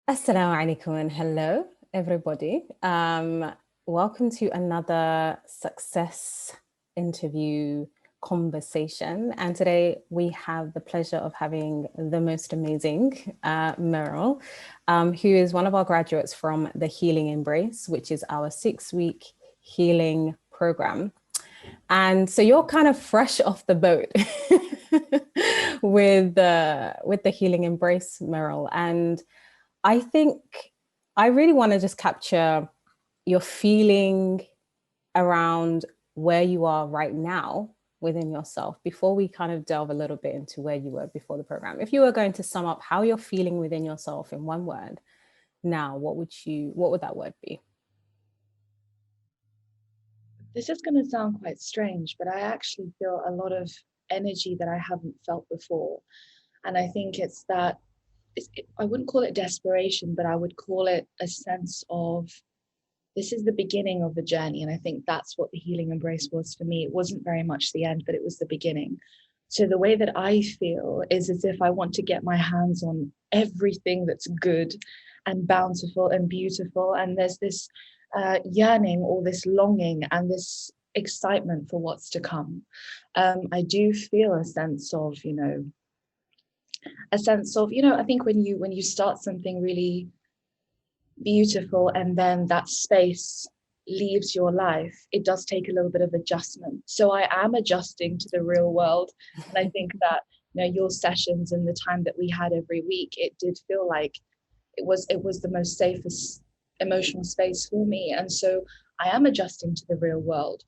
Assalamu alaikum and hello, everybody. Welcome to another success interview conversation. And today we have the pleasure of having the most amazing Meryl, who is one of our graduates from the Healing Embrace, which is our 6-week healing program. And so you're kind of fresh off the boat with the Healing Embrace, Meryl. And I think I really want to just capture your feeling around where you are right now within yourself before we kind of delve a little bit into where you were before the program. If you were going to sum up how you're feeling within yourself in one word now, what would that word be? This is going to sound quite strange, but I actually feel a lot of energy that I haven't felt before. And I think it's that, I wouldn't call it desperation, but I would call it a sense of this is the beginning of the journey. And I think that's what the Healing Embrace was for me. It wasn't very much the end, but it was the beginning. So the way that I feel is as if I want to get my hands on everything that's good and bountiful and beautiful. And there's this yearning or this longing and this excitement for what's to come. I do feel a sense of, I think when you start something really beautiful and then that space leaves your life, it does take a little bit of adjustment. So I am adjusting to the real world. And I think that, your sessions and the time that we had every week, it did feel like it was the most safest emotional space for me. And so I am adjusting to the real world.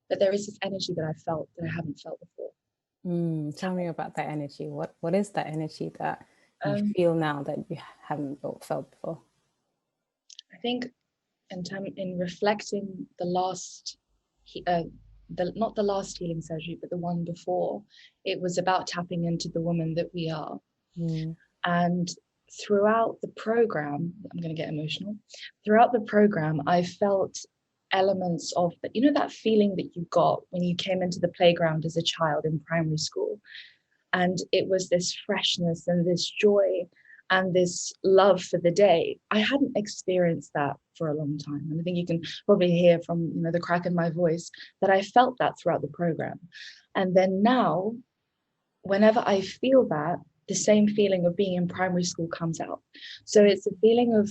But there is this energy that I felt that I haven't felt before. Tell me about that energy. What is that energy that you Um, feel now that you haven't felt before? I think in reflecting the last, not the last healing surgery, but the one before, it was about tapping into the woman that we are. Mm, And throughout the program, I'm going to get emotional. Throughout the program, I felt elements of that, that feeling that you got when you came into the playground as a child in primary school. And it was this freshness and this joy and this love for the day. I hadn't experienced that for a long time. And I think you can probably hear from the crack in my voice that I felt that throughout the program. And then now, whenever I feel that, the same feeling of being in primary school comes out. So it's a feeling of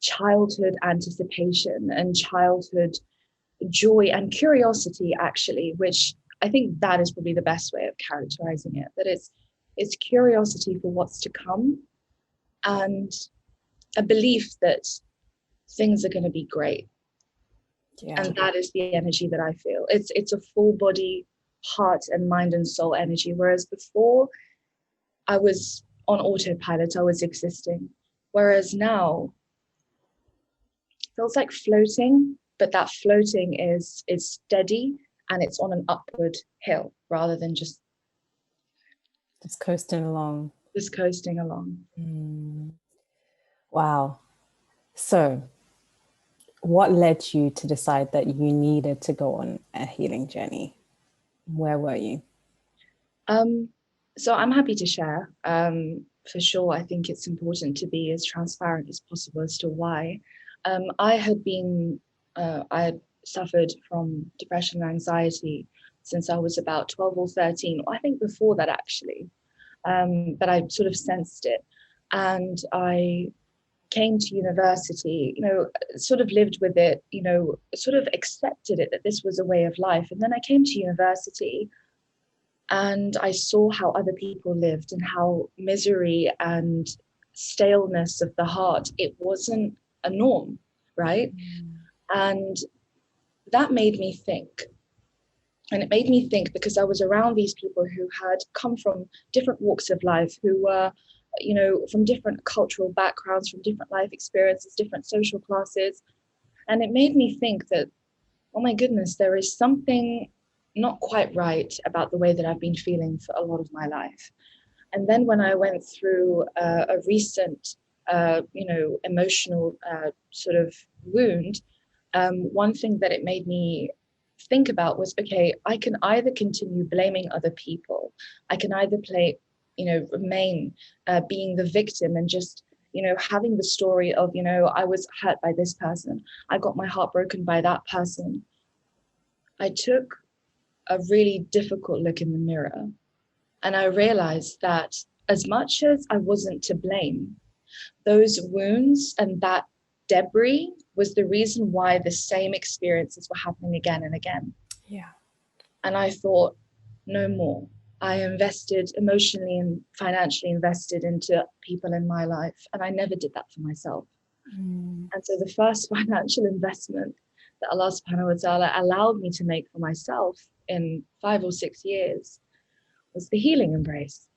childhood anticipation and childhood joy and curiosity, actually, which I think that is probably the best way of characterizing it, that it's curiosity for what's to come and a belief that things are going to be great. yeah. And that is the energy that I feel. It's a full body, heart and mind and soul energy. Whereas before I was on autopilot, I was existing. Whereas now it feels like floating, but that floating is steady and it's on an upward hill rather than Just coasting along. just coasting along. Mm, wow. So, what led you to decide that you needed to go on a healing journey? Where were you? Um, so I'm happy to share. For sure, I think it's important to be as transparent as possible as to why. I had suffered from depression and anxiety since I was about 12 or 13. I think before that actually, but I sort of sensed it, and I came to university, sort of lived with it, sort of accepted it that this was a way of life. And then I came to university and I saw how other people lived and how misery and staleness of the heart, it wasn't a norm, right? And that made me think. And it made me think because I was around these people who had come from different walks of life, who were, from different cultural backgrounds, from different life experiences, different social classes. And it made me think that, oh my goodness, there is something not quite right about the way that I've been feeling for a lot of my life. And then when I went through a recent, emotional sort of wound, one thing that it made me think about was, okay, I can either continue blaming other people, I can either remain being the victim and just having the story of, I was hurt by this person, I got my heart broken by that person, I took a really difficult look in the mirror, and I realized that as much as I wasn't to blame, those wounds and that debris was the reason why the same experiences were happening again and again. Yeah. And I thought, no more. I invested emotionally and financially invested into people in my life, and I never did that for myself. And so the first financial investment that Allah subhanahu wa ta'ala allowed me to make for myself in 5 or 6 years was the healing embrace.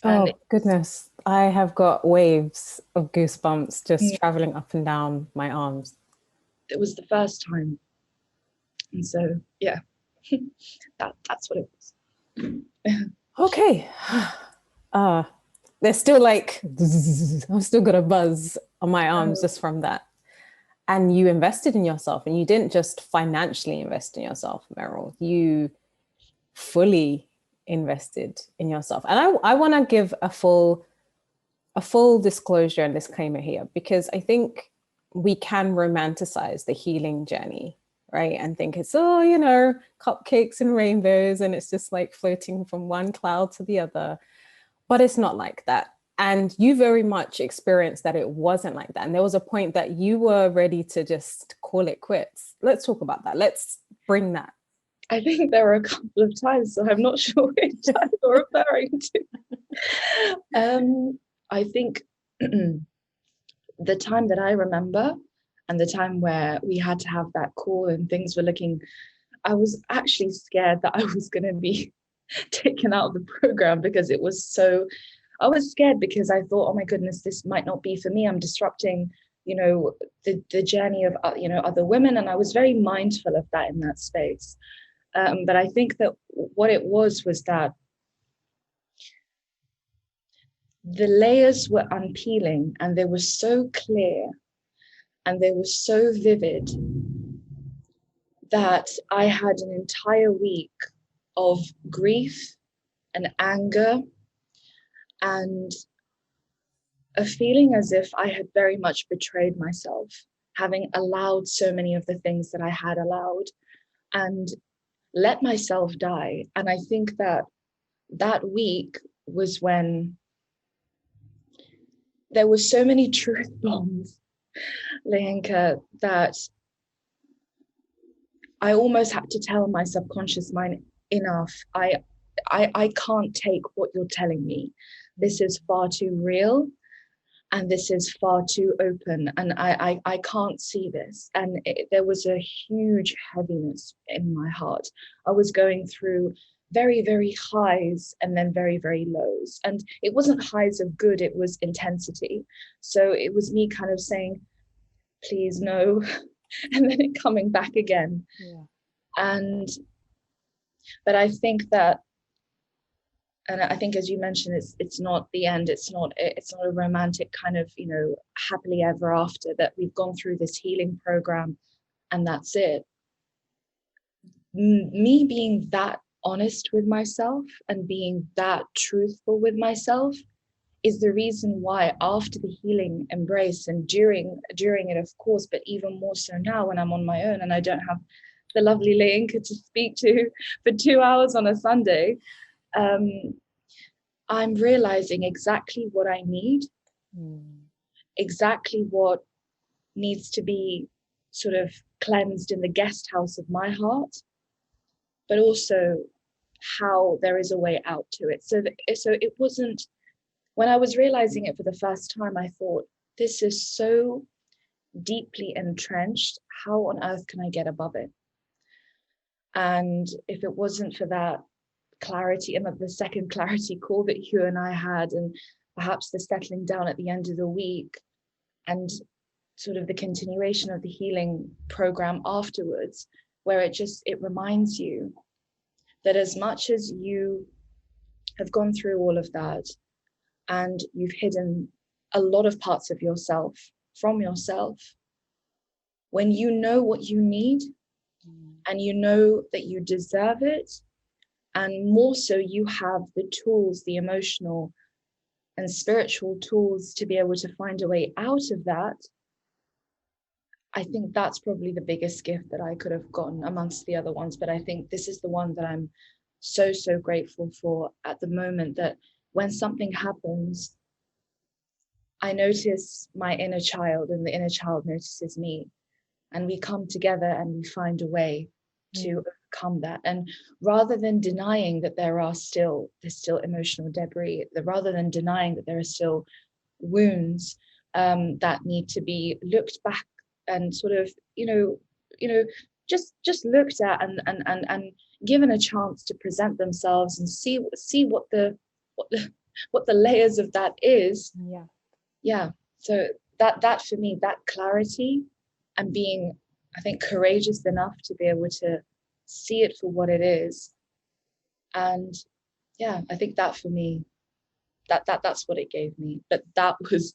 Oh, goodness. I have got waves of goosebumps just traveling up and down my arms. It was the first time. And so, yeah, that's what it was. Okay. There's still like, I've still got a buzz on my arms just from that. And you invested in yourself, and you didn't just financially invest in yourself, Meryl. You fully invested in yourself. And I want to give a full disclosure and disclaimer here, because I think we can romanticize the healing journey, right? And think it's, cupcakes and rainbows, and it's just like floating from one cloud to the other. But it's not like that. And you very much experienced that it wasn't like that. And there was a point that you were ready to just call it quits. Let's talk about that. Let's bring that. I think there were a couple of times, so I'm not sure which time you're referring to. I think the time that I remember, and the time where we had to have that call and things were looking, I was actually scared that I was going to be taken out of the program, because it was so, I was scared because I thought, oh my goodness, this might not be for me. I'm disrupting, the journey of, other women. And I was very mindful of that in that space. But I think that what it was that the layers were unpeeling, and they were so clear and they were so vivid that I had an entire week of grief and anger and a feeling as if I had very much betrayed myself, having allowed so many of the things that I had allowed and let myself die. And I think that week was when there were so many truth bombs, Lehenka, that I almost had to tell my subconscious mind, enough. I can't take what you're telling me. This is far too real, and this is far too open, and I can't see this. And there was a huge heaviness in my heart. I was going through very, very highs and then very, very lows. And it wasn't highs of good, it was intensity. So it was me kind of saying, please no, and then it coming back again. Yeah. But I think that, and I think, as you mentioned, it's not the end. It's not a romantic kind of, happily ever after, that we've gone through this healing program and that's it. Me being that honest with myself and being that truthful with myself is the reason why, after the healing embrace and during it, of course, but even more so now when I'm on my own and I don't have the lovely Lehenka to speak to for 2 hours on a Sunday, I'm realizing exactly what I need, exactly what needs to be sort of cleansed in the guest house of my heart, but also how there is a way out to it. So it wasn't, when I was realizing it for the first time, I thought, this is so deeply entrenched. How on earth can I get above it? And if it wasn't for that clarity and the second clarity call that you and I had, and perhaps the settling down at the end of the week and sort of the continuation of the healing program afterwards, where it reminds you that as much as you have gone through all of that and you've hidden a lot of parts of yourself from yourself, when you know what you need and you know that you deserve it, and more so, you have the tools, the emotional and spiritual tools to be able to find a way out of that, I think that's probably the biggest gift that I could have gotten amongst the other ones. But I think this is the one that I'm so, so grateful for at the moment, that when something happens, I notice my inner child and the inner child notices me, and we come together and we find a way to overcome that. And rather than denying that there's still emotional debris, rather than denying that there are still wounds that need to be looked back and sort of, just looked at and given a chance to present themselves and see what the layers of that is. Yeah. So that for me, that clarity and being, I think, courageous enough to be able to see it for what it is. And yeah, I think that for me, that's what it gave me. But that was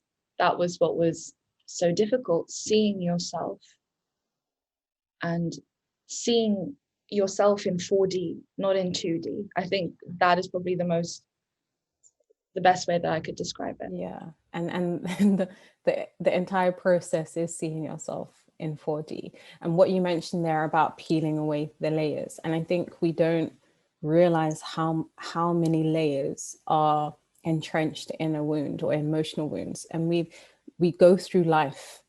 what was so difficult, seeing yourself and seeing yourself in 4D, not in 2D. I think that is probably the best way that I could describe it. Yeah. And the entire process is seeing yourself in 4D. And what you mentioned there about peeling away the layers. And I think we don't realize how many layers are entrenched in a wound or emotional wounds. And we go through life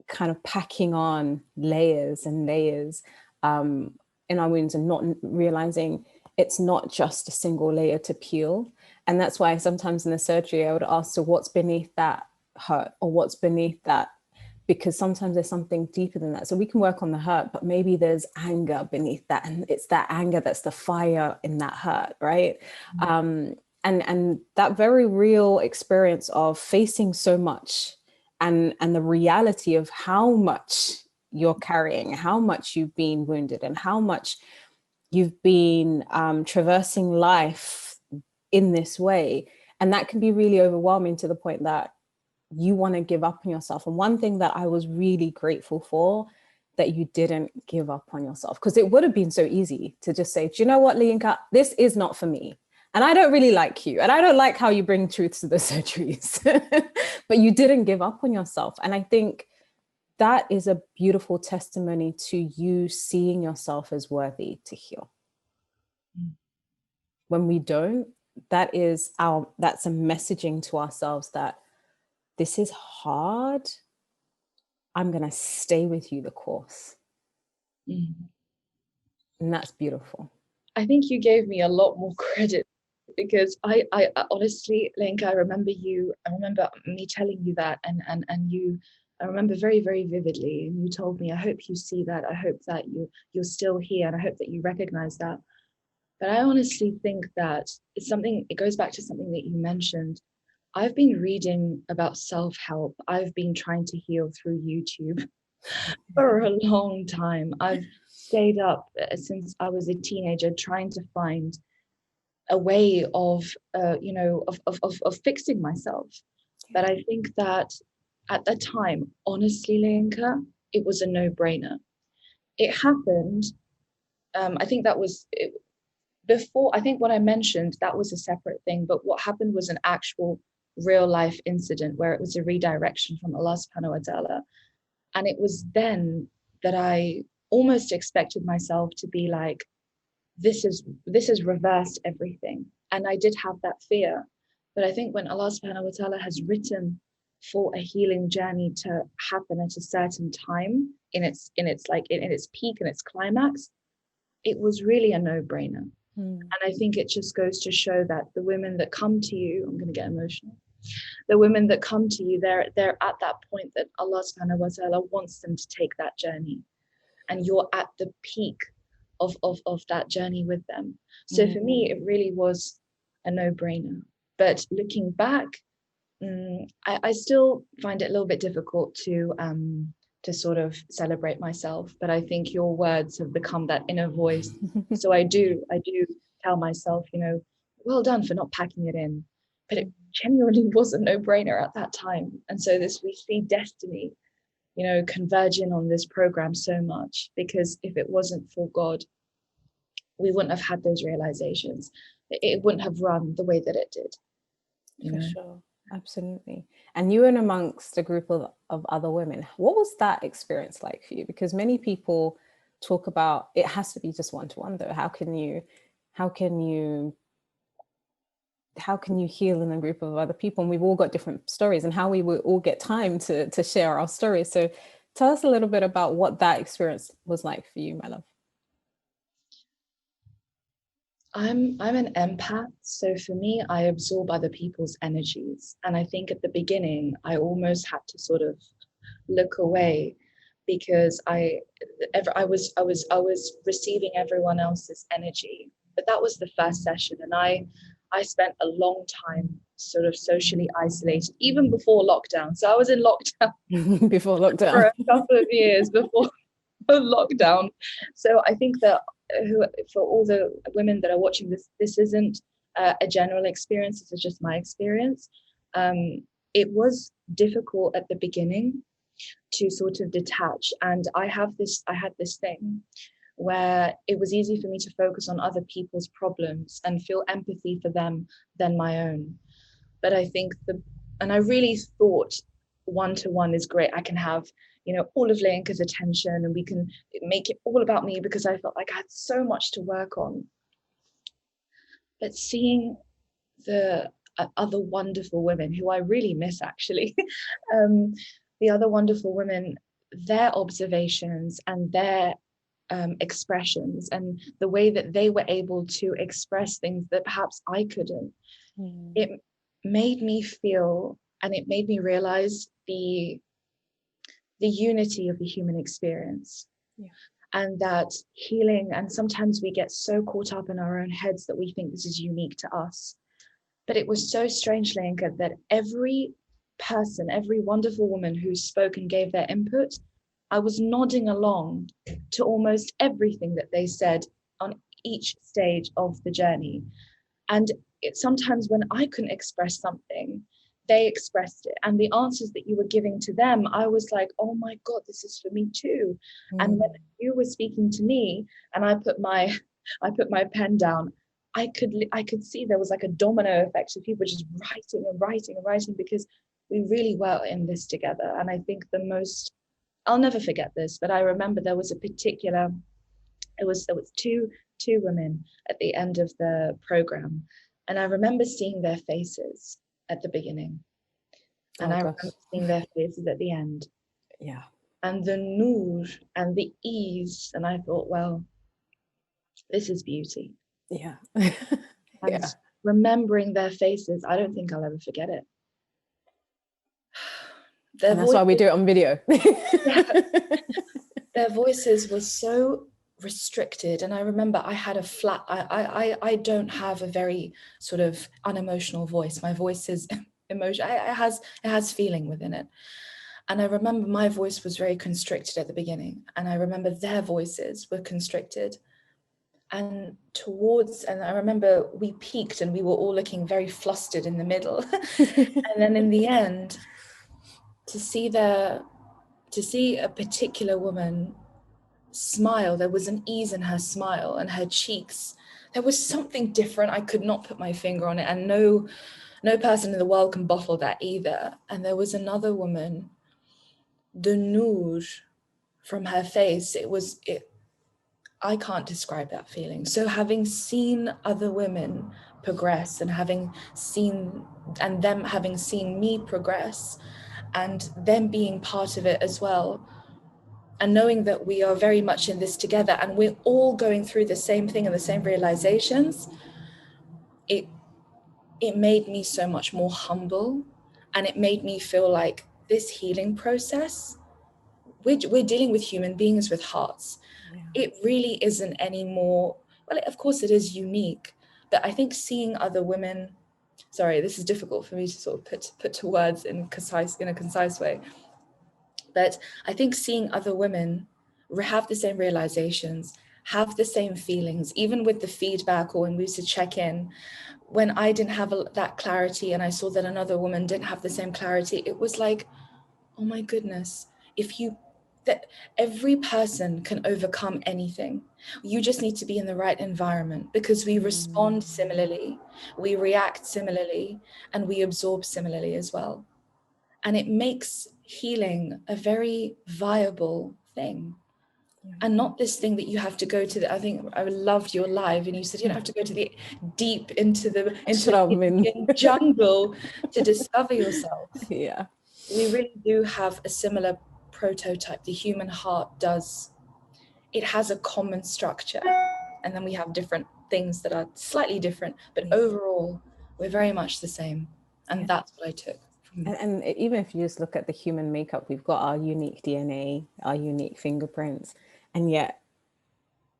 kind of packing on layers and layers in our wounds, and not realizing it's not just a single layer to peel. And that's why sometimes in the surgery, I would ask, so what's beneath that hurt, or what's beneath that? Because sometimes there's something deeper than that. So we can work on the hurt, but maybe there's anger beneath that. And it's that anger that's the fire in that hurt, right? And that very real experience of facing so much, and the reality of how much you're carrying, how much you've been wounded, and how much you've been traversing life in this way. And that can be really overwhelming to the point that you want to give up on yourself. And one thing that I was really grateful for, that you didn't give up on yourself, because it would have been so easy to just say, do you know what, Lianka, this is not for me. And I don't really like you. And I don't like how you bring truth to the surgeries. But you didn't give up on yourself. And I think that is a beautiful testimony to you seeing yourself as worthy to heal. When we don't, that's a messaging to ourselves that this is hard. I'm going to stay with you the course. And that's beautiful. I think you gave me a lot more credit, because I honestly, Lenka, I remember me telling you that, and I remember very, very vividly. And you told me, I hope you see that. I hope that you're still here, and I hope that you recognize that. But I honestly think that it goes back to something that you mentioned. I've been reading about self-help. I've been trying to heal through YouTube for a long time. I've stayed up since I was a teenager trying to find a way of fixing myself. But I think that at the time, honestly, Lenka, it was a no-brainer. It happened. I think that was it, before. I think what I mentioned, that was a separate thing. But what happened was an actual real life incident where it was a redirection from Allah subhanahu wa ta'ala. And it was then that I almost expected myself to be like, this has reversed everything. And I did have that fear. But I think when Allah subhanahu wa ta'ala has written for a healing journey to happen at a certain time in its peak and its climax, it was really a no-brainer. And I think it just goes to show that the women that come to you, I'm going to get emotional, the women that come to you, they're at that point that Allah subhanahu wa ta'ala wants them to take that journey. And you're at the peak of that journey with them. So for me, it really was a no-brainer. But looking back, I still find it a little bit difficult to sort of celebrate myself. But I think your words have become that inner voice. So I do tell myself, well done for not packing it in. But it genuinely was a no-brainer at that time. And so we see destiny, converging on this program so much, because if it wasn't for God, we wouldn't have had those realizations. It wouldn't have run the way that it did. you For know. sure. Absolutely. And you and amongst a group of other women, what was that experience like for you? Because many people talk about it has to be just one-to-one though. How can you how can you heal in a group of other people? And we've all got different stories, and how we will all get time to share our stories. So tell us a little bit about what that experience was like for you, my love. I'm an empath, so for me, I absorb other people's energies. And I think at the beginning, I almost had to sort of look away because I was receiving everyone else's energy. But that was the first session, and I spent a long time sort of socially isolated, even before lockdown. So I was in lockdown Before lockdown. for a couple of years before lockdown. So I think that for all the women that are watching this, this isn't a general experience. This is just my experience. It was difficult at the beginning to sort of detach, and I had this thing where it was easy for me to focus on other people's problems and feel empathy for them than my own. But I think and I really thought one-to-one is great. I can have, all of Leonka's attention and we can make it all about me, because I felt like I had so much to work on. But seeing the other wonderful women who I really miss, actually, the other wonderful women, their observations and their expressions and the way that they were able to express things that perhaps I couldn't, it made me feel, and it made me realize the unity of the human experience. Yeah. And that healing, and sometimes we get so caught up in our own heads that we think this is unique to us. But it was so strange, Lenka, that every person, every wonderful woman who spoke and gave their input, I was nodding along to almost everything that they said on each stage of the journey. And sometimes when I couldn't express something, they expressed it. And the answers that you were giving to them, I was like, oh my God, this is for me too. And when you were speaking to me and I put my pen down, I could see there was like a domino effect of people just writing and writing and writing, because we really were in this together. And I think I'll never forget this, but I remember there was two women at the end of the program, and I remember seeing their faces at the beginning, and I remember seeing their faces at the end. Yeah. And the noor and the ease, and I thought, well, this is beauty. Yeah. And remembering their faces, I don't think I'll ever forget it. And that's why we do it on video. Their voices were so restricted, and I remember I had a flat. I don't have a very sort of unemotional voice. My voice is emotion. It has feeling within it. And I remember my voice was very constricted at the beginning, and I remember their voices were constricted. And I remember we peaked and we were all looking very flustered in the middle. And then in the end, to see a particular woman smile, there was an ease in her smile and her cheeks. There was something different. I could not put my finger on it, and no person in the world can bottle that either. And there was another woman, the noor from her face, I can't describe that feeling. So having seen other women progress and having seen me progress and them being part of it as well, and knowing that we are very much in this together and we're all going through the same thing and the same realizations, it made me so much more humble, and it made me feel like this healing process, we're dealing with human beings with hearts. Yeah. It really isn't anymore, well, of course it is unique, but I think seeing other women, sorry, this is difficult for me to sort of put to words in a concise way. But I think seeing other women have the same realizations, have the same feelings, even with the feedback or when we used to check in, when I didn't have that clarity and I saw that another woman didn't have the same clarity, it was like, oh my goodness, that every person can overcome anything. You just need to be in the right environment, because we respond similarly, we react similarly, and we absorb similarly as well. And it makes healing a very viable thing. And not this thing that you have to go to I think I loved your live, and you said you don't have to go to the deep into the jungle to discover yourself. Yeah. We really do have a similar prototype. The human heart does. It has a common structure, and then we have different things that are slightly different, but overall we're very much the same. And that's what I took. And even if you just look at the human makeup, we've got our unique DNA, our unique fingerprints, and yet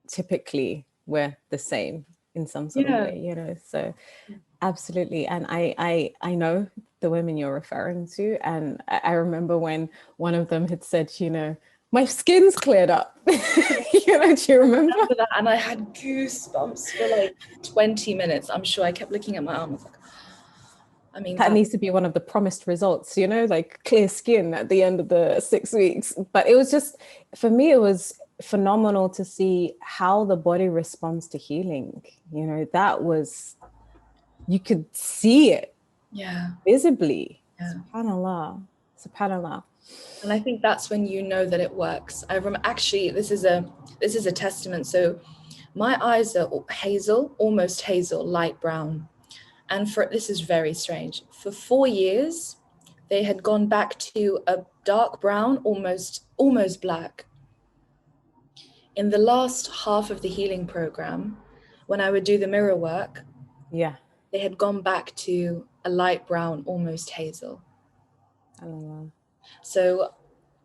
typically we're the same in some sort of way, you know. So absolutely. And I know the women you're referring to, and I remember when one of them had said, you know, my skin's cleared up. You know, do you remember? That? And I had goosebumps for like 20 minutes. I'm sure I kept looking at my arm. I was like, I mean, that needs to be one of the promised results, you know, like clear skin at the end of the 6 weeks. But it was just, for me, it was phenomenal to see how the body responds to healing. You know, that was, you could see it visibly. Subhanallah. And I think that's when you know that it works. I remember, actually, this is a testament. So my eyes are hazel, almost hazel, light brown. And this is very strange. For 4 years, they had gone back to a dark brown, almost black. In the last half of the healing program, when I would do the mirror work, they had gone back to a light brown, almost hazel. So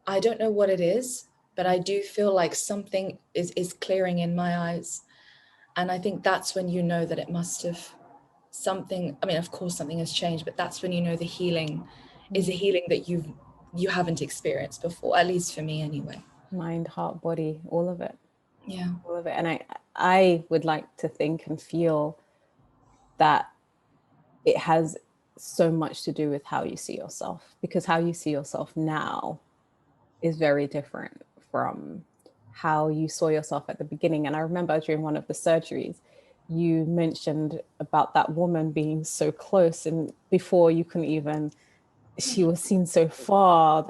I don't know what it is, but I do feel like something is clearing in my eyes. And I think that's when you know that it must have something, I mean, of course something has changed, but that's when you know the healing is a healing that you haven't experienced before, at least for me anyway. Mind, heart, body, all of it. Yeah. All of it. And I would like to think and feel that it has so much to do with how you see yourself, because how you see yourself now is very different from how you saw yourself at the beginning. And I remember during one of the surgeries, you mentioned about that woman being so close, and before you can even, she was seen so far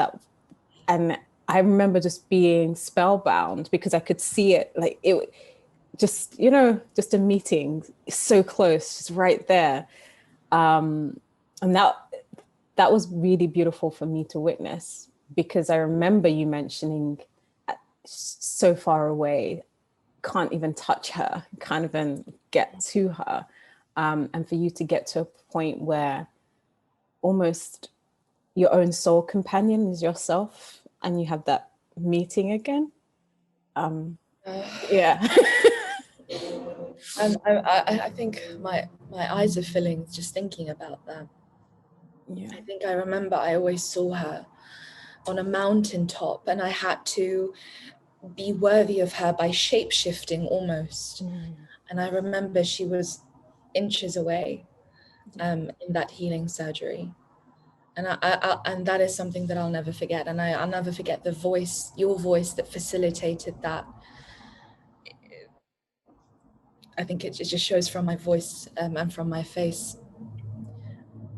and I remember just being spellbound because I could see it, like it just, you know, just a meeting so close, just right there. And that was really beautiful for me to witness, because I remember you mentioning so far away, can't even touch her, can't even get to her. And for you to get to a point where almost your own soul companion is yourself and you have that meeting again. Yeah. And I think my eyes are filling just thinking about that. Yeah. I think I remember I always saw her on a mountaintop, and I had to be worthy of her by shape-shifting almost. And I remember she was inches away in that healing surgery. And and that is something that I'll never forget. And I'll never forget the voice, your voice that facilitated that. I think it just shows from my voice and from my face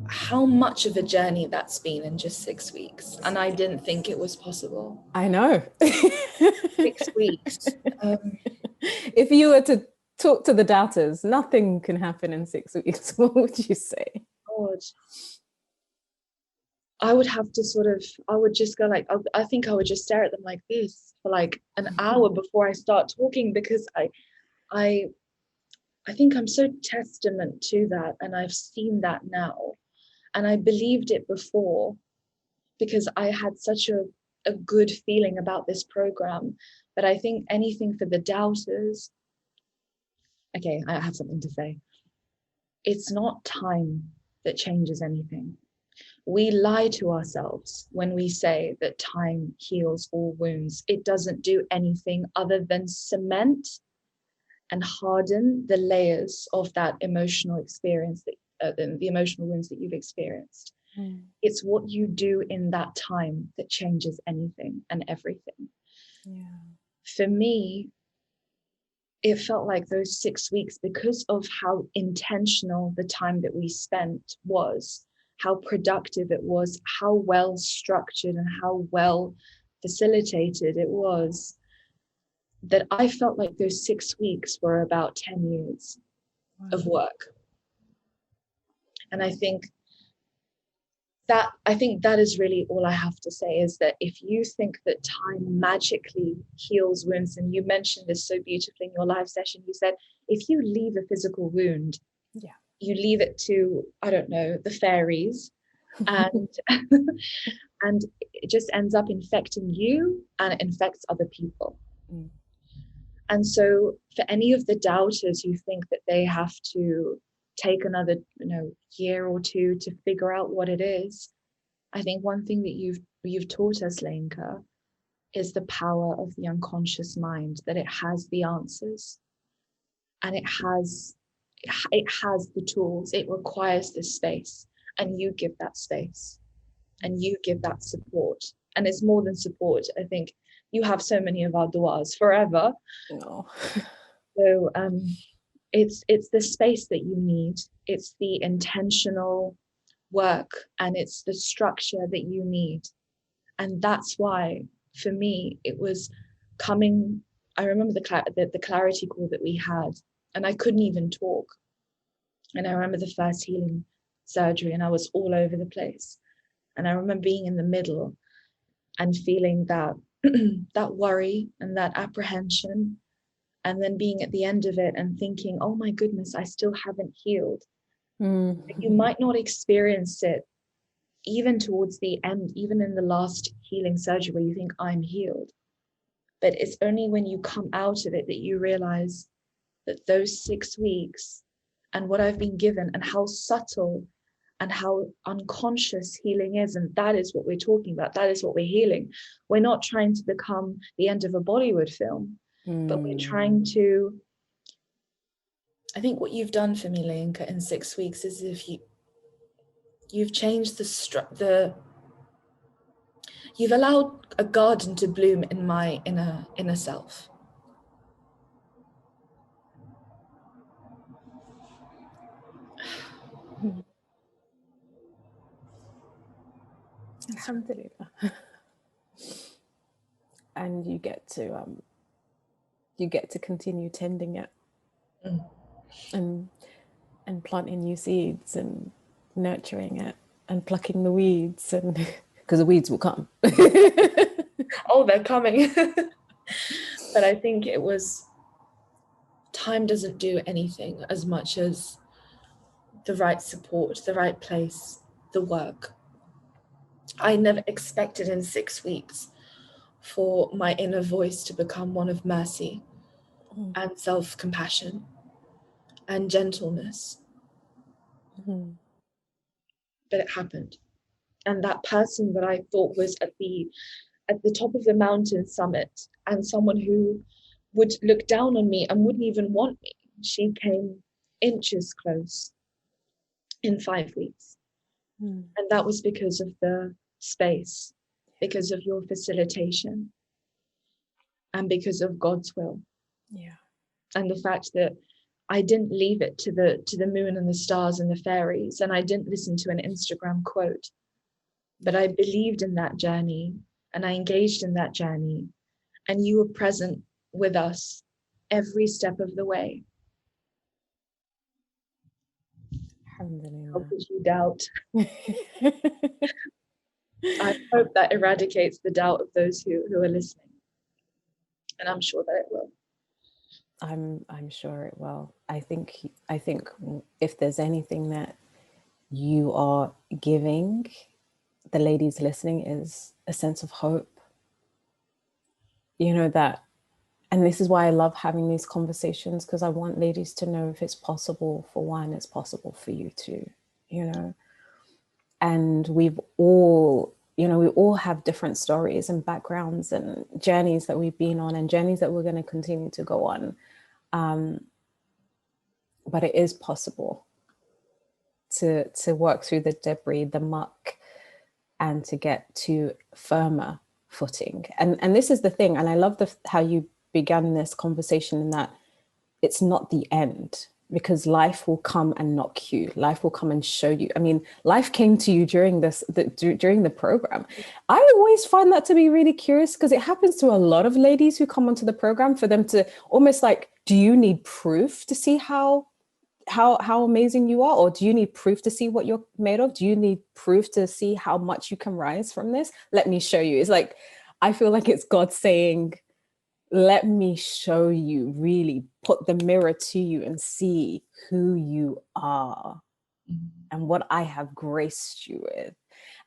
how much of a journey that's been in just 6 weeks. And I didn't think it was possible. I know. 6 weeks. If you were to talk to the doubters, nothing can happen in 6 weeks. What would you say? God. I would have to I would just go like, I think I would just stare at them like this for like an hour before I start talking, because I think I'm so testament to that, and I've seen that now, and I believed it before because I had such a good feeling about this program. But I think anything for the doubters, okay, I have something to say. It's not time that changes anything. We lie to ourselves when we say that time heals all wounds. It doesn't do anything other than cement and harden the layers of that emotional experience, the emotional wounds that you've experienced. It's what you do in that time that changes anything and everything. Yeah. For me, it felt like those 6 weeks, because of how intentional the time that we spent was, how productive it was, how well structured and how well facilitated it was, that I felt like those 6 weeks were about 10 years of work. And I think that is really all I have to say, is that if you think that time magically heals wounds, and you mentioned this so beautifully in your live session, you said, if you leave a physical wound, Yeah. you leave it to, I don't know, the fairies, and and it just ends up infecting you, and it infects other people. Mm. And so for any of the doubters who think that they have to take another, year or two to figure out what it is, I think one thing that you've taught us, Lenka, is the power of the unconscious mind, that it has the answers, and it has the tools. It requires this space, and you give that space, and you give that support. And it's more than support. I think you have so many of our duas forever. No. So it's the space that you need. It's the intentional work, and it's the structure that you need. And that's why, for me, it was coming. I remember the clarity call that we had, and I couldn't even talk. And I remember the first healing surgery, and I was all over the place. And I remember being in the middle and feeling that that worry and that apprehension, and then being at the end of it and thinking, oh my goodness, I still haven't healed. Mm-hmm. You might not experience it even towards the end, even in the last healing surgery, where you think I'm healed. But it's only when you come out of it that you realize that those 6 weeks and what I've been given, and how subtle and how unconscious healing is. And that is what we're talking about. That is what we're healing. We're not trying to become the end of a Bollywood film, but we're trying to, I think what you've done for me, Lenka, in 6 weeks is if you've changed you've allowed a garden to bloom in my inner self. Alhamdulillah. And you get to continue tending it, and planting new seeds and nurturing it and plucking the weeds, and because the weeds will come. Oh, they're coming. But I think it was, time doesn't do anything as much as the right support, the right place, the work. I never expected in 6 weeks for my inner voice to become one of mercy and self-compassion and gentleness. But it happened. And that person that I thought was at the top of the mountain summit, and someone who would look down on me and wouldn't even want me, she came inches close in 5 weeks. And that was because of the space, because of your facilitation, and because of God's will. Yeah. And the fact that I didn't leave it to the moon and the stars and the fairies, and I didn't listen to an Instagram quote, but I believed in that journey, and I engaged in that journey, and you were present with us every step of the way. Alhamdulillah. How could you doubt? I hope that eradicates the doubt of those who are listening, and I'm sure that it will. I'm sure it will. I think if there's anything that you are giving the ladies listening, is a sense of hope. That, and this is why I love having these conversations, because I want ladies to know, if it's possible for one, it's possible for you too. And we've all, we all have different stories and backgrounds and journeys that we've been on, and journeys that we're going to continue to go on. But it is possible to work through the debris, the muck, and to get to firmer footing. And this is the thing. And I love how you began this conversation in that it's not the end, because life will come and knock you. Life will come and show you. I mean, life came to you during during the program. I always find that to be really curious, because it happens to a lot of ladies who come onto the program, for them to almost like, do you need proof to see how amazing you are? Or do you need proof to see what you're made of? Do you need proof to see how much you can rise from this? Let me show you. It's like, I feel like it's God saying, let me show you, really put the mirror to you and see who you are and what I have graced you with.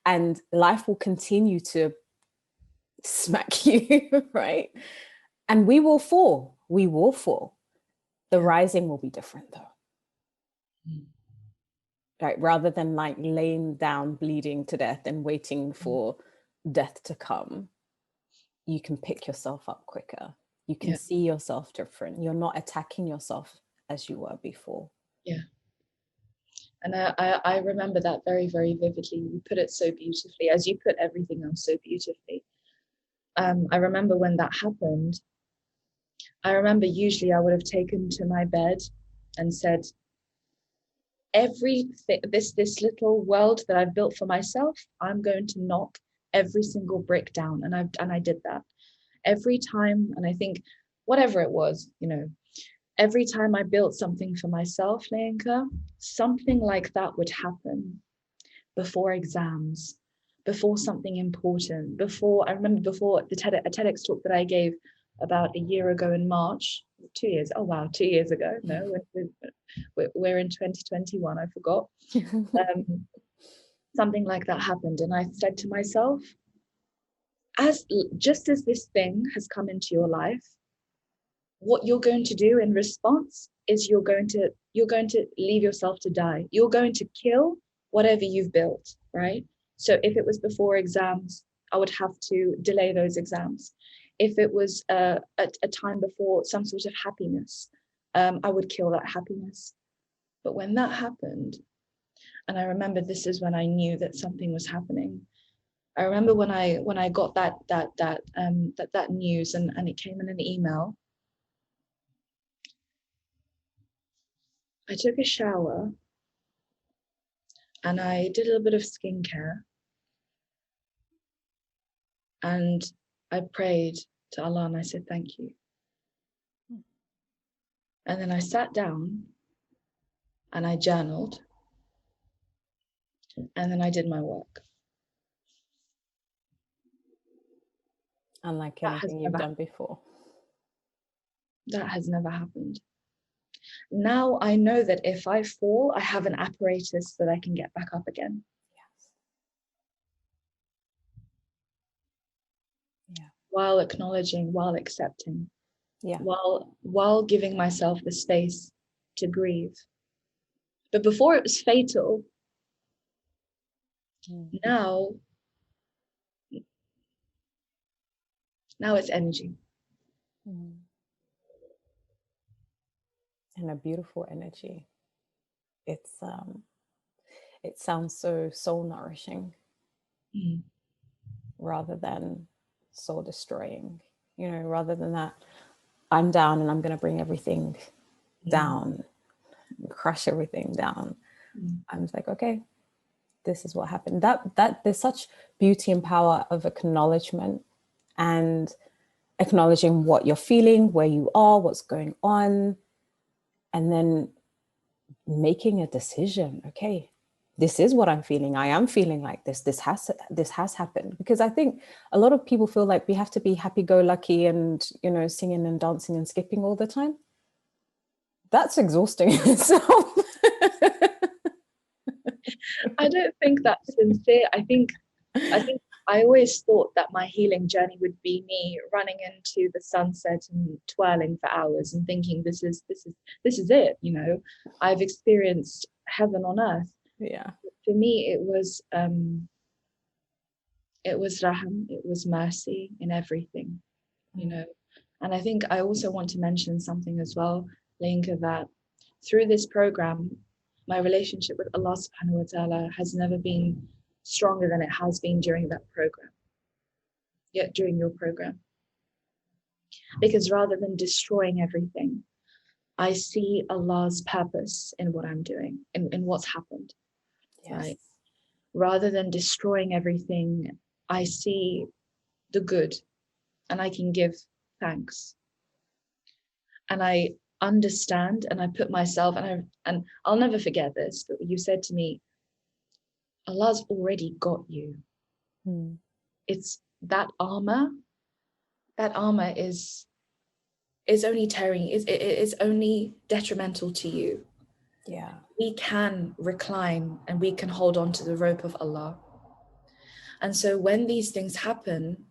And life will continue to smack you, right? And we will fall. We will fall. The rising will be different though. Right? Rather than like laying down, bleeding to death and waiting for death to come, you can pick yourself up quicker. You can see yourself different. You're not attacking yourself as you were before. Yeah. And I remember that very, very vividly. You put it so beautifully, as you put everything else so beautifully. I remember when that happened, I remember usually I would have taken to my bed and said, everything, this little world that I've built for myself, I'm going to knock every single brick down. And I did that every time. And I think whatever it was, you know, every time I built something for myself, Leynka, something like that would happen before exams, before something important, I remember before a TEDx talk that I gave about a year ago in March, 2 years, oh wow, 2 years ago, no, we're in 2021, I forgot. Something like that happened, and I said to myself, just as this thing has come into your life, what you're going to do in response is you're going to leave yourself to die. You're going to kill whatever you've built, right? So if it was before exams, I would have to delay those exams. If it was a time before some sort of happiness, I would kill that happiness. But when that happened, and I remember this is when I knew that something was happening. I remember when I got that news and it came in an email. I took a shower and I did a little bit of skincare and I prayed to Allah and I said, thank you. And then I sat down and I journaled and then I did my work. Unlike anything you've done before. That has never happened. Now I know that if I fall, I have an apparatus that I can get back up again. Yes. Yeah. While acknowledging, while accepting, yeah. while giving myself the space to grieve. But before it was fatal, now it's energy. And a beautiful energy. It's it sounds so soul nourishing rather than soul destroying, you know, rather than that I'm down and I'm going to bring everything down, crush everything down. I'm just like, okay, this is what happened. That there's such beauty and power of acknowledgement and acknowledging what you're feeling, where you are, what's going on, and then making a decision. Okay, this is what I'm feeling. I am feeling like this. This has happened. Because I think a lot of people feel like we have to be happy-go-lucky and, you know, singing and dancing and skipping all the time. That's exhausting in itself. I don't think that's sincere. I think I always thought that my healing journey would be me running into the sunset and twirling for hours and thinking this is it, you know. I've experienced heaven on earth. Yeah. For me, it was raham, it was mercy in everything, you know. And I think I also want to mention something as well, Leynka, that through this program, my relationship with Allah subhanahu wa ta'ala has never been stronger than it has been during that program. yet during your program. Because rather than destroying everything, I see Allah's purpose in what I'm doing, in what's happened, Yes. right? Rather than destroying everything, I see the good and I can give thanks. And I understand and I put myself, and I'll never forget this, but you said to me, Allah's already got you. It's that armor is only tearing, is only detrimental to you. Yeah. We can recline and we can hold on to the rope of Allah. And so when these things happen,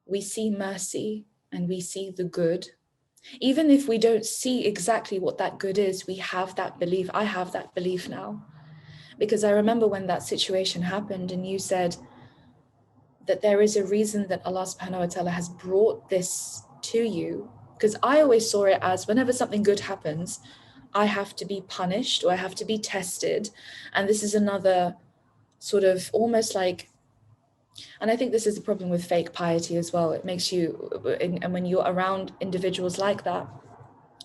we see mercy and we see the good. Even if we don't see exactly what that good is, we have that belief. I have that belief now. Because I remember when that situation happened and you said that there is a reason that Allah subhanahu wa ta'ala has brought this to you. Because I always saw it as whenever something good happens, I have to be punished or I have to be tested. And this is another sort of almost like, and I think this is the problem with fake piety as well. It makes you, and when you're around individuals like that,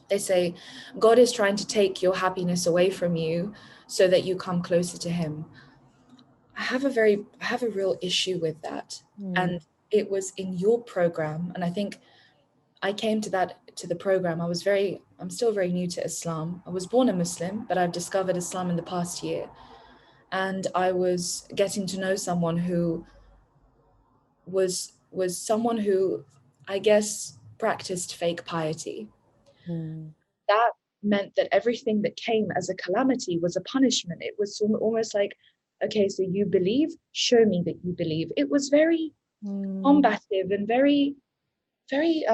they say, God is trying to take your happiness away from you so that you come closer to him. I have a real issue with that. And it was in your program. And I think I came to the program. I'm still very new to Islam. I was born a Muslim, but I've discovered Islam in the past year. And I was getting to know someone who was someone who, I guess, practiced fake piety. That meant that everything that came as a calamity was a punishment. It was almost like, okay, so you believe, show me that you believe. It was very combative and very, very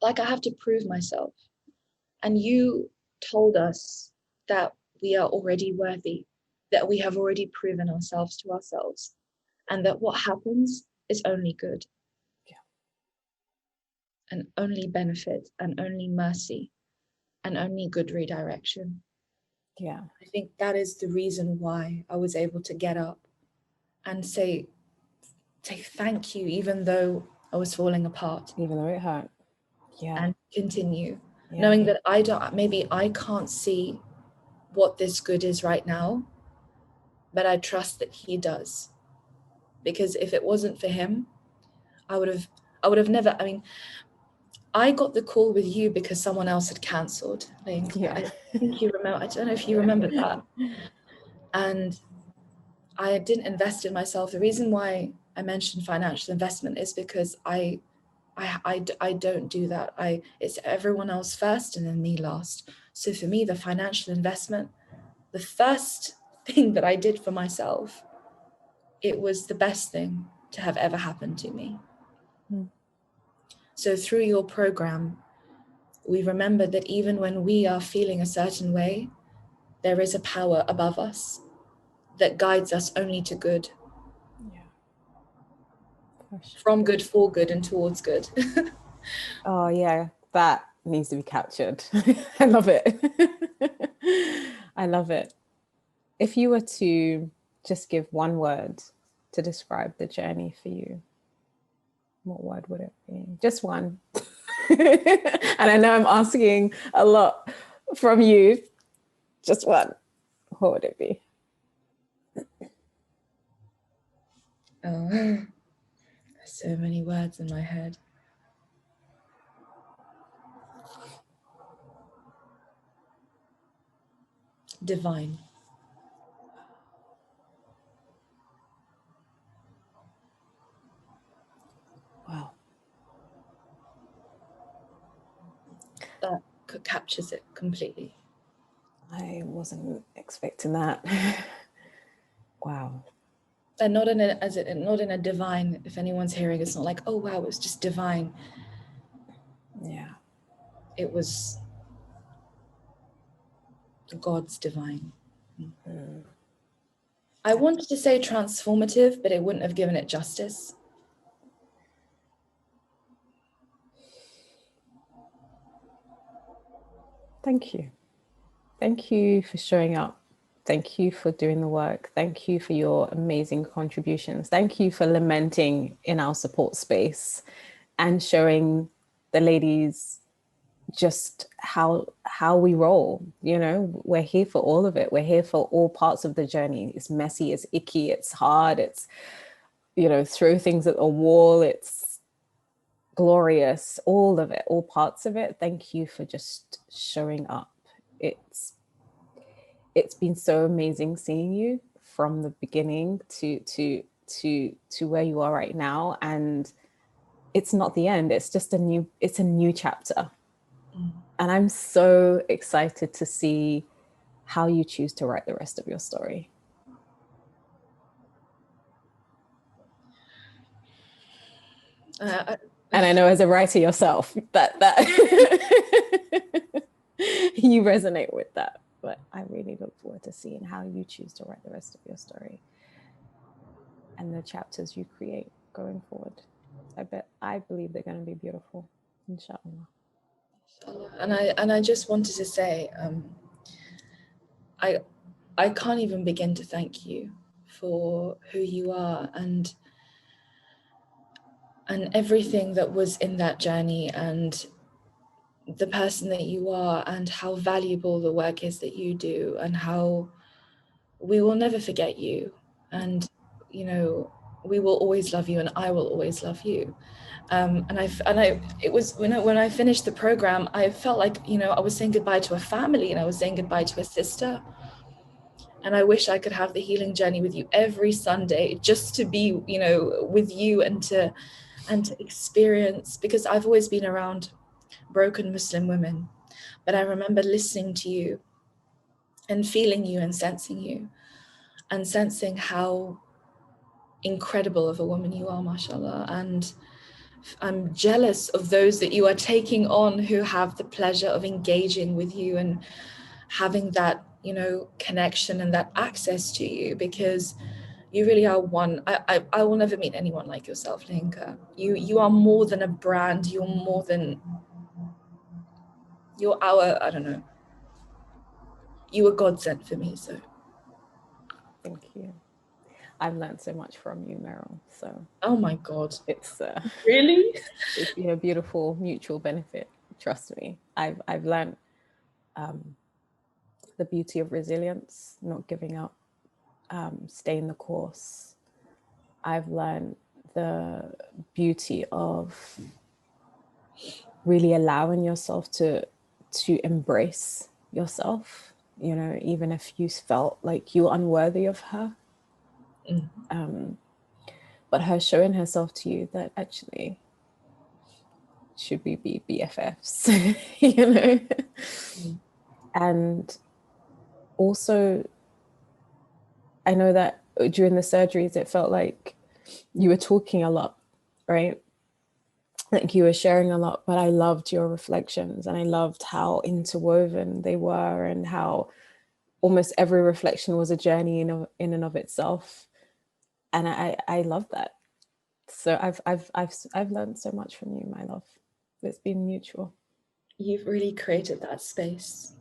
like I have to prove myself. And you told us that we are already worthy, that we have already proven ourselves to ourselves, and that what happens is only good. Yeah. And only benefit and only mercy and only good redirection. Yeah. I think that is the reason why I was able to get up and say thank you, even though I was falling apart. Even though it hurt. Yeah. And continue, knowing that maybe I can't see what this good is right now, but I trust that he does. Because if it wasn't for him, I would have never, I mean, I got the call with you because someone else had cancelled. I think you remember, I don't know if you remember that. And I didn't invest in myself. The reason why I mentioned financial investment is because I don't do that. It's everyone else first and then me last. So for me, the financial investment, the first thing that I did for myself, it was the best thing to have ever happened to me. So through your program, we remember that even when we are feeling a certain way, there is a power above us that guides us only to good. From good, for good, and towards good. Oh yeah, that needs to be captured. I love it. I love it. If you were to just give one word to describe the journey for you, what word would it be? Just one. And I know I'm asking a lot from you. Just one. What would it be? Oh, there's so many words in my head. Divine. Wow. That captures it completely. I wasn't expecting that. Wow. And not in a divine, if anyone's hearing, it's not like, oh wow, it's just divine. Yeah. It was God's divine. I wanted to say transformative, but it wouldn't have given it justice. Thank you. Thank you for showing up Thank you for doing the work. Thank you for your amazing contributions. Thank you for lamenting in our support space and showing the ladies just how we roll. You know, we're here for all of it. We're here for all parts of the journey. It's messy, it's icky, it's hard, it's, you know, throw things at the wall, it's glorious, all of it, all parts of it. Thank you for just showing up. It's been so amazing seeing you from the beginning to where you are right now. And it's not the end, it's just a new chapter. And I'm so excited to see how you choose to write the rest of your story. And I know as a writer yourself that you resonate with that. But I really look forward to seeing how you choose to write the rest of your story and the chapters you create going forward. I believe they're going to be beautiful, inshallah. And I just wanted to say, I can't even begin to thank you for who you are and everything that was in that journey, and the person that you are, and how valuable the work is that you do, and how we will never forget you, and you know, we will always love you, and I will always love you. It was when I finished the program, I felt like, you know, I was saying goodbye to a family, and I was saying goodbye to a sister. And I wish I could have the healing journey with you every Sunday, just to be, you know, with you and to experience, because I've always been around broken Muslim women, but I remember listening to you and feeling you and sensing how incredible of a woman you are, mashallah. And I'm jealous of those that you are taking on who have the pleasure of engaging with you and having that, you know, connection and that access to you, because you really are one. I will never meet anyone like yourself, Leynka. You are more than a brand. You're more than, you're our, I don't know. You were God sent for me, so. Thank you. I've learned so much from you, Meryl. So. Oh my God. It's really. It's been a beautiful mutual benefit. Trust me. I've learned the beauty of resilience, not giving up, staying the course. I've learned the beauty of really allowing yourself to embrace yourself, you know, even if you felt like you were unworthy of her. But her showing herself to you that actually should we be BFFs, you know? And also, I know that during the surgeries, it felt like you were talking a lot, right? Like you were sharing a lot, but I loved your reflections and I loved how interwoven they were and how almost every reflection was a journey in and of itself. And I love that. So I've learned so much from you, my love. It's been mutual. You've really created that space.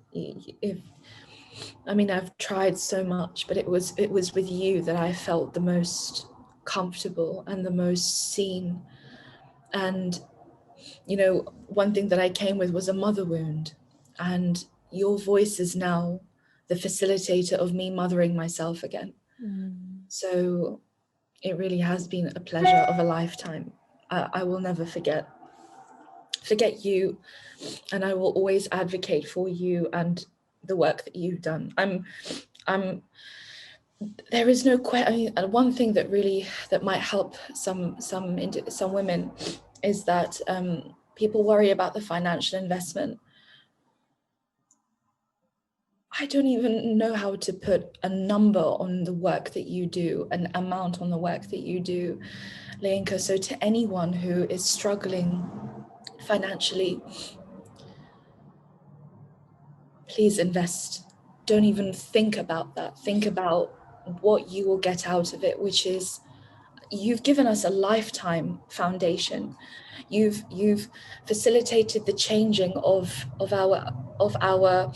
I mean, I've tried so much, but it was with you that I felt the most comfortable and the most seen. And, you know, one thing that I came with was a mother wound, and your voice is now the facilitator of me mothering myself again. So it really has been a pleasure of a lifetime. I will never forget you, and I will always advocate for you and the work that you've done. There is no question. I mean, one thing that might help some women is that people worry about the financial investment. I don't even know how to put a number on the work that you do, an amount on the work that you do, Leynka. So to anyone who is struggling financially, please invest. Don't even think about that. Think about what you will get out of it, which is, you've given us a lifetime foundation. You've facilitated the changing of our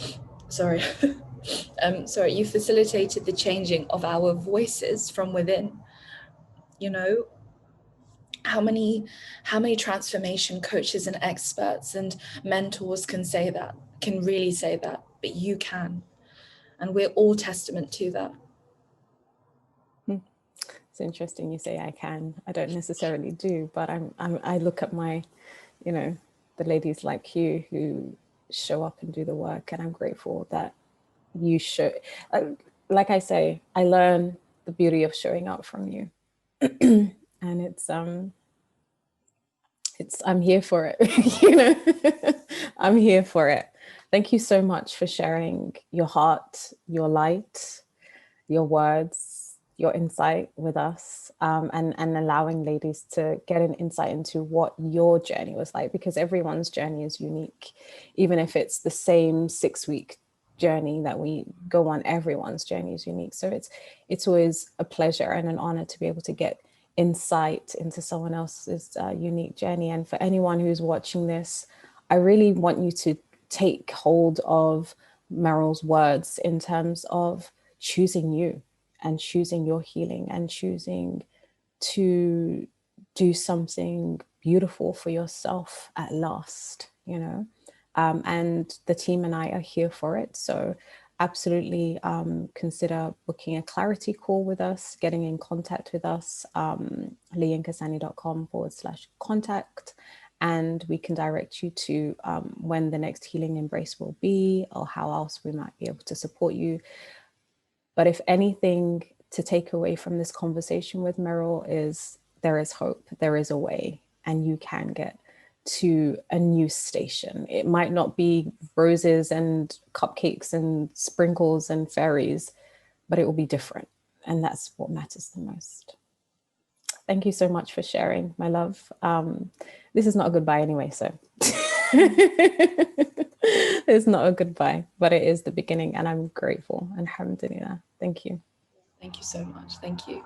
sorry you facilitated the changing of our voices from within. You know, how many transformation coaches and experts and mentors can say that, can really say that, but you can, and we're all testament to that. It's interesting you say I can. I don't necessarily do, but I look at my, you know, the ladies like you who show up and do the work, and I'm grateful that you show. Like I say, I learn the beauty of showing up from you, and it's I'm here for it. You know, I'm here for it. Thank you so much for sharing your heart, your light, your words, your insight with us, and allowing ladies to get an insight into what your journey was like, because everyone's journey is unique. Even if it's the same 6-week journey that we go on, everyone's journey is unique. So it's always a pleasure and an honor to be able to get insight into someone else's unique journey. And for anyone who's watching this, I really want you to take hold of Meryl's words in terms of choosing you and choosing your healing and choosing to do something beautiful for yourself at last, you know. And the team and I are here for it. So absolutely consider booking a clarity call with us, getting in contact with us, leahnkasani.com/contact. And we can direct you to when the next healing embrace will be, or how else we might be able to support you. But if anything to take away from this conversation with Meryl is there is hope, there is a way, and you can get to a new station. It might not be roses and cupcakes and sprinkles and fairies, but it will be different. And that's what matters the most. Thank you so much for sharing, my love. This is not a goodbye anyway, so it's not a goodbye, but it is the beginning, and I'm grateful. Alhamdulillah. Thank you. Thank you so much. Thank you.